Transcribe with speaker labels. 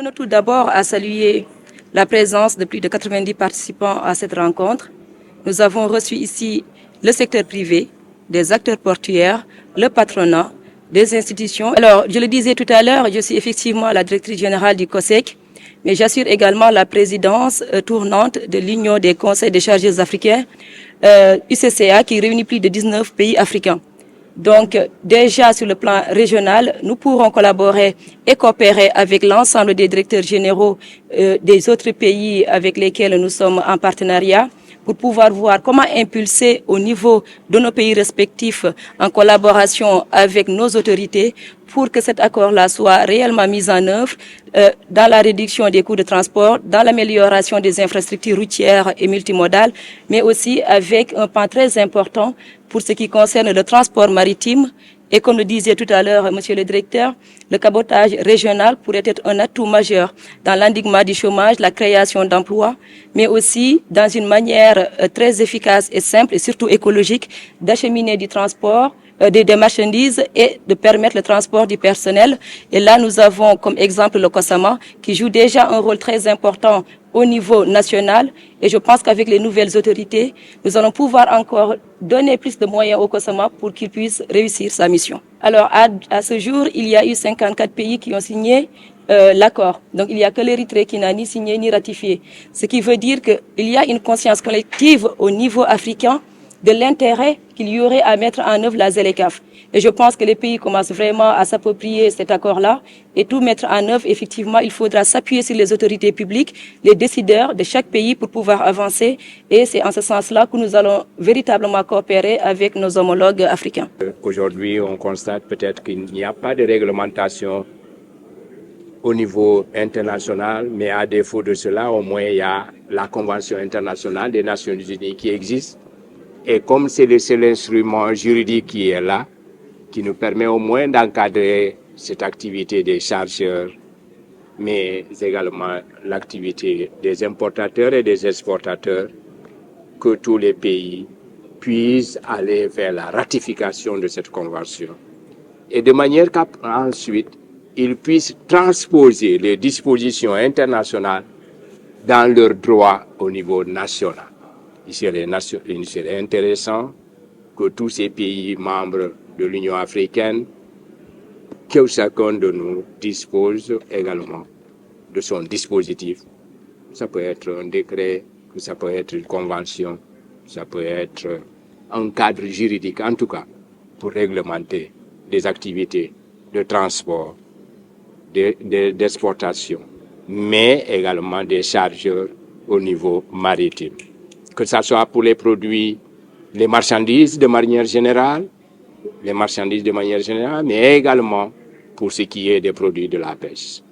Speaker 1: tenons tout d'abord à saluer la présence de plus de 90 participants à cette rencontre. Nous avons reçu ici le secteur privé, des acteurs portuaires, le patronat, des institutions. Alors, je le disais tout à l'heure, je suis effectivement la directrice générale du COSEC, mais j'assure également la présidence tournante de l'Union des conseils des chargés africains, UCCA, qui réunit plus de 19 pays africains. Donc, déjà sur le plan régional, nous pourrons collaborer et coopérer avec l'ensemble des directeurs généraux des autres pays avec lesquels nous sommes en partenariat pour pouvoir voir comment impulser au niveau de nos pays respectifs en collaboration avec nos autorités pour que cet accord-là soit réellement mis en œuvre dans la réduction des coûts de transport, dans l'amélioration des infrastructures routières et multimodales, mais aussi avec un pan très important pour ce qui concerne le transport maritime. Et comme le disait tout à l'heure monsieur le directeur, le cabotage régional pourrait être un atout majeur dans l'endiguement du chômage, la création d'emplois, mais aussi dans une manière très efficace et simple et surtout écologique d'acheminer du transport, des marchandises et de permettre le transport du personnel. Et là, nous avons comme exemple le COSAMA qui joue déjà un rôle très important au niveau national. Et je pense qu'avec les nouvelles autorités, nous allons pouvoir encore donner plus de moyens au COSAMA pour qu'il puisse réussir sa mission. Alors, à ce jour, il y a eu 54 pays qui ont signé l'accord. Donc, il n'y a que l'Érythrée qui n'a ni signé ni ratifié. Ce qui veut dire qu'il y a une conscience collective au niveau africain de l'intérêt qu'il y aurait à mettre en œuvre la ZLECAf. Et je pense que les pays commencent vraiment à s'approprier cet accord-là et tout mettre en œuvre. Effectivement, il faudra s'appuyer sur les autorités publiques, les décideurs de chaque pays pour pouvoir avancer. Et c'est en ce sens-là que nous allons véritablement coopérer avec nos homologues africains.
Speaker 2: Aujourd'hui, on constate peut-être qu'il n'y a pas de réglementation au niveau international, mais à défaut de cela, au moins il y a la Convention internationale des Nations Unies qui existe. Et comme c'est le seul instrument juridique qui est là, qui nous permet au moins d'encadrer cette activité des chargeurs, mais également l'activité des importateurs et des exportateurs, que tous les pays puissent aller vers la ratification de cette convention. Et de manière qu'ensuite, ils puissent transposer les dispositions internationales dans leurs droits au niveau national. Il serait intéressant que tous ces pays membres de l'Union africaine, que chacun de nous dispose également de son dispositif. Ça peut être un décret, ça peut être une convention, ça peut être un cadre juridique, en tout cas, pour réglementer des activités de transport, d'exportation, mais également des chargeurs au niveau maritime. Que ce soit pour les produits, les marchandises de manière générale, mais également pour ce qui est des produits de la pêche.